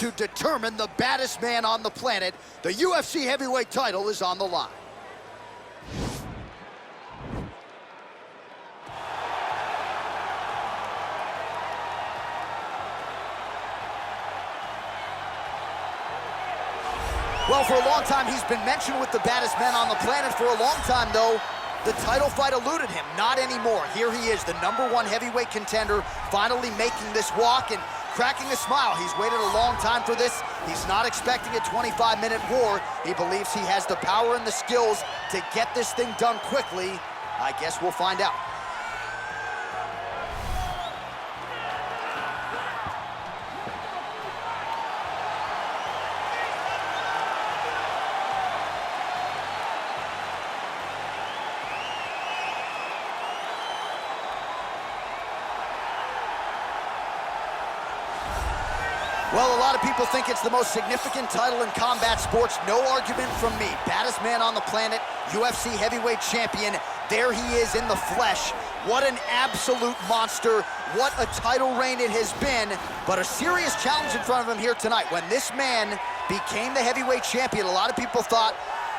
to determine the baddest man on the planet. The UFC heavyweight title is on the line. Well, for a long time, he's been mentioned with the baddest men on the planet. For a long time, though, the title fight eluded him. Not anymore. Here he is, the #1 heavyweight contender, finally making this walk and cracking a smile. He's waited a long time for this. He's not expecting a 25-minute war. He believes he has the power and the skills to get this thing done quickly. I guess we'll find out. Well, a lot of people think it's the most significant title in combat sports. No argument from me. Baddest man on the planet, UFC heavyweight champion. There he is in the flesh. What an absolute monster. What a title reign it has been. But a serious challenge in front of him here tonight. When this man became the heavyweight champion, a lot of people thought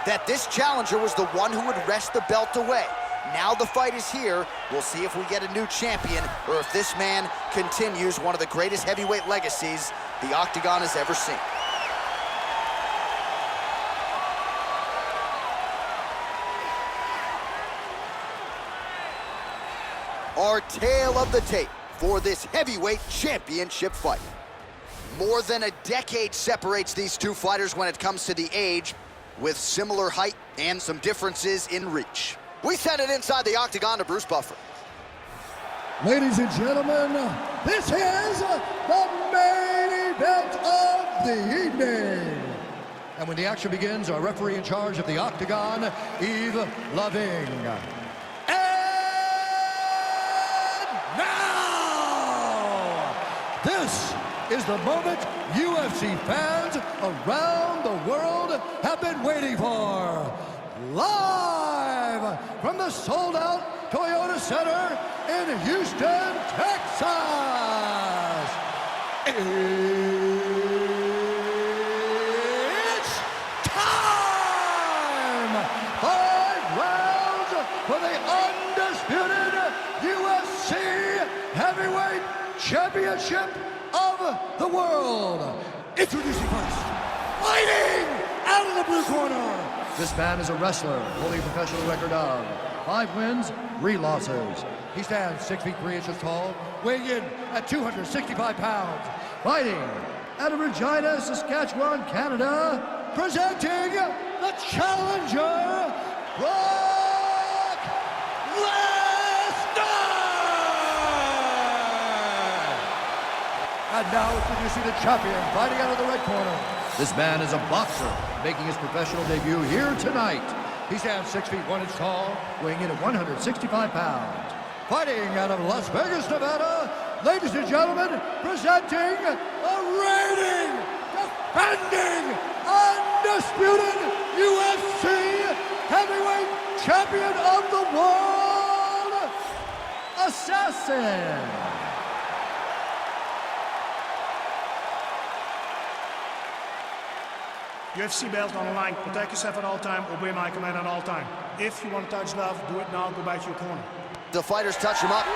that this challenger was the one who would wrest the belt away. Now the fight is here. We'll see if we get a new champion or if this man continues one of the greatest heavyweight legacies the Octagon has ever seen. Our tale of the tape for this heavyweight championship fight. More than a decade separates these two fighters when it comes to the age, with similar height and some differences in reach. We send it inside the Octagon to Bruce Buffer. Ladies and gentlemen, this is the main event of the evening. And when the action begins, our referee in charge of the Octagon, Yves Loving. And now, this is the moment UFC fans around the world have been waiting for. Live from the sold-out Toyota Center in Houston, Texas. It's time! 5 rounds for the undisputed UFC Heavyweight Championship of the world. Introducing first, fighting out of the blue corner. This man is a wrestler, holding a professional record of 5 wins, 3 losses. He stands 6 feet 3 inches tall, weighing in at 265 pounds. Fighting out of Regina, Saskatchewan, Canada, presenting the challenger, Brock Lesnar! And now introducing the champion, fighting out of the red corner. This man is a boxer, making his professional debut here tonight. He stands 6 feet 1 inch tall, weighing in at 165 pounds. Fighting out of Las Vegas, Nevada, ladies and gentlemen, presenting the reigning, defending, undisputed UFC heavyweight champion of the world, Assassin. UFC belt on the line. Protect yourself at all time. Obey my command at all time. If you want to touch love, do it now. Go back to your corner. The fighters touch him up.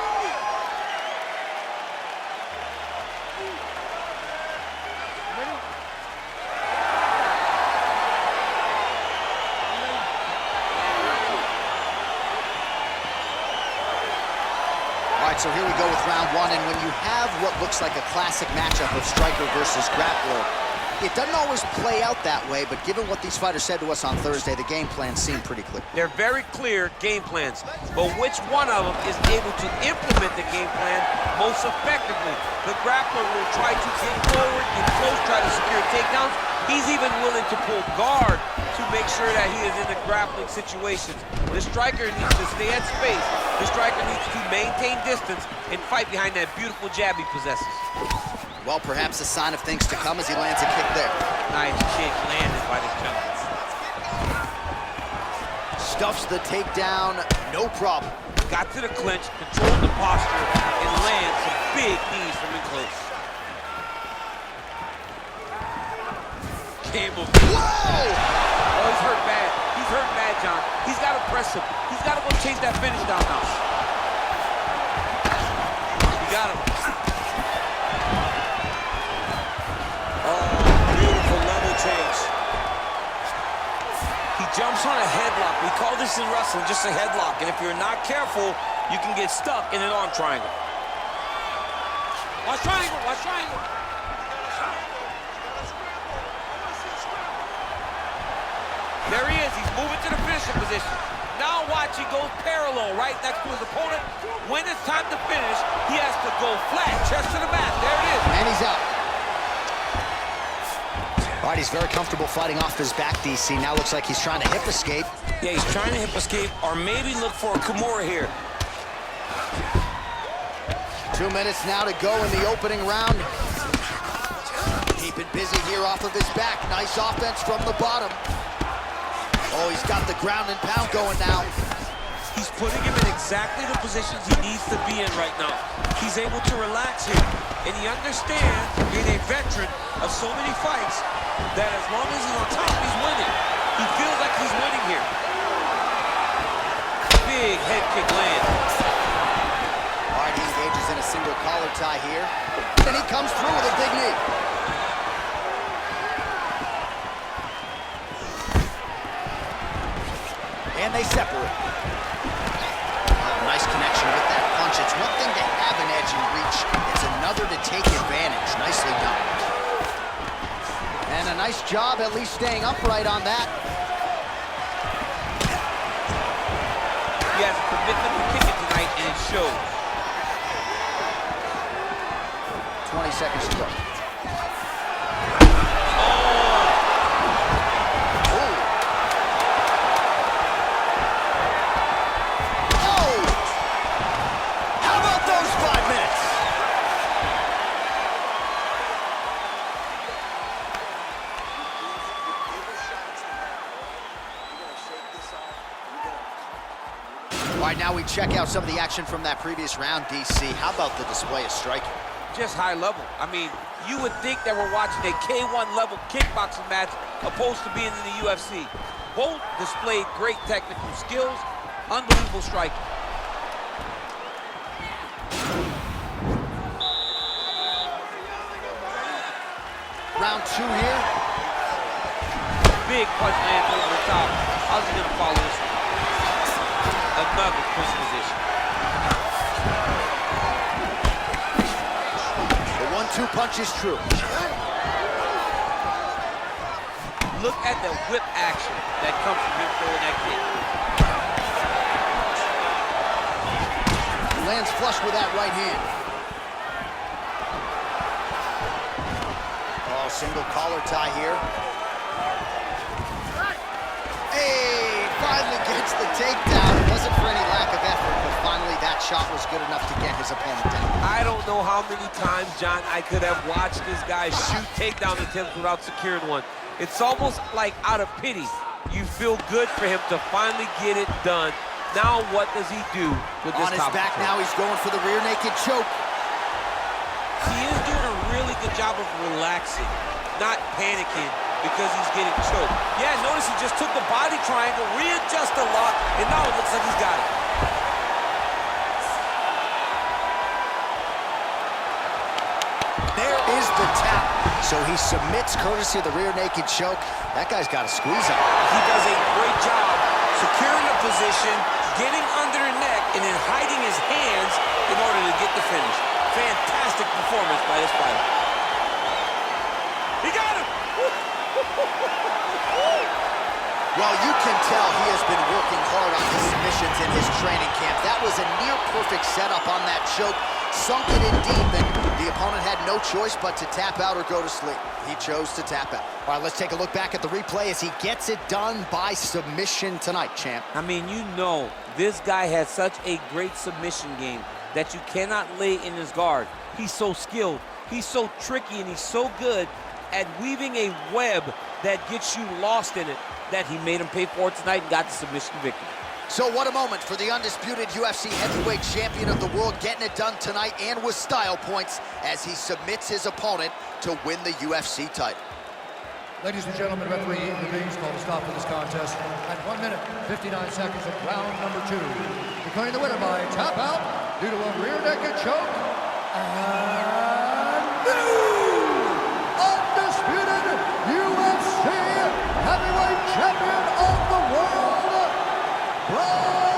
All right, so here we go with round 1, and when you have what looks like a classic matchup of striker versus grappler, it doesn't always play out that way, but given what these fighters said to us on Thursday, the game plan seemed pretty clear. They're very clear game plans, but which one of them is able to implement the game plan most effectively? The grappler will try to get forward, get close, try to secure takedowns. He's even willing to pull guard to make sure that he is in the grappling situations. The striker needs to stay at space. The striker needs to maintain distance and fight behind that beautiful jab he possesses. Well, perhaps a sign of things to come as he lands a kick there. Nice kick landed by this gentleman. Stuffs the takedown, no problem. Got to the clinch, controlled the posture, and lands some big knees from in close. game of... Whoa! Oh, he's hurt bad. He's hurt bad, John. He's got to press him. He's got to go chase that finish down now. He got him. Oh, beautiful level change. He jumps on a headlock. We call this in wrestling just a headlock. And if you're not careful, you can get stuck in an arm triangle. Watch triangle, watch triangle. There he is, he's moving to the finishing position. Now watch, he goes parallel right next to his opponent. When it's time to finish, he has to go flat, chest to the mat. There it is. And he's out. All right, he's very comfortable fighting off his back, DC. Now looks like he's trying to hip escape. Yeah, he's trying to hip escape or maybe look for a Kimura here. 2 minutes now to go in the opening round. Keeping busy here off of his back. Nice offense from the bottom. Oh, he's got the ground and pound going now. He's putting him in exactly the positions he needs to be in right now. He's able to relax here. And he understands, being a veteran of so many fights, that as long as he's on top, he's winning. He feels like he's winning here. Big head kick land. All right, he engages in a single collar tie here. And he comes through with a big knee. And they separate. Nice connection with that punch. It's one thing to have an edge and reach. It's another to take advantage. Nicely done. And a nice job at least staying upright on that. He has a commitment to kicking tonight, and it shows. 20 seconds to go. All right, now we check out some of the action from that previous round, DC. How about the display of striking? Just high level. I mean, you would think that we're watching a K1 level kickboxing match opposed to being in the UFC. Both displayed great technical skills, unbelievable striking. Round 2 here. Big punch lands over the top. How's he gonna follow this one? Another push position. The 1-2 punch is true. Look at the whip action that comes from him throwing that kick. Lands flush with that right hand. Oh, single collar tie here. Hey, finally gets the takedown. It wasn't for any lack of effort, but finally that shot was good enough to get his opponent down. I don't know how many times, John, I could have watched this guy shoot takedown attempts without securing one. It's almost like out of pity. You feel good for him to finally get it done. Now what does he do with this? On his back now, he's going for the rear naked choke. He is doing a really good job of relaxing, not panicking because he's getting choked. Yeah, notice he just took the body triangle, readjusted a lot, and now it looks like he's got it. There is the tap. So he submits courtesy of the rear naked choke. That guy's got a squeeze on. He does a great job securing the position, getting under the neck, and then hiding his hands in order to get the finish. Fantastic performance by this fighter. He got him! Well, you can tell he has been working hard on his submissions in his training camp. That was a near-perfect setup on that choke. Sunk it in deep, and the opponent had no choice but to tap out or go to sleep. He chose to tap out. All right, let's take a look back at the replay as he gets it done by submission tonight, champ. I mean, you know, this guy has such a great submission game that you cannot lay in his guard. He's so skilled, he's so tricky, and he's so good at weaving a web that gets you lost in it that he made him pay for it tonight and got the submission victory. So what a moment for the undisputed UFC heavyweight champion of the world, getting it done tonight and with style points as he submits his opponent to win the UFC title. Ladies and gentlemen, referee intervenes, called a stop to this contest at 1 minute, 59 seconds of round number 2. Declaring the winner by tap out due to a rear naked choke. And new undisputed UFC heavyweight champion of the world, Lesnar!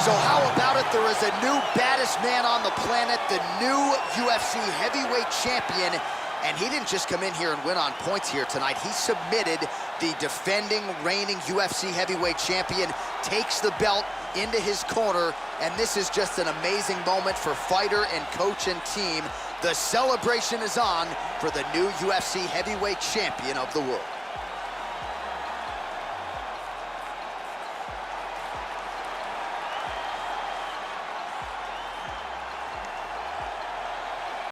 So how about it? There is a new baddest man on the planet, the new UFC heavyweight champion. And he didn't just come in here and win on points here tonight. He submitted the defending, reigning UFC heavyweight champion, takes the belt into his corner, and this is just an amazing moment for fighter and coach and team. The celebration is on for the new UFC heavyweight champion of the world.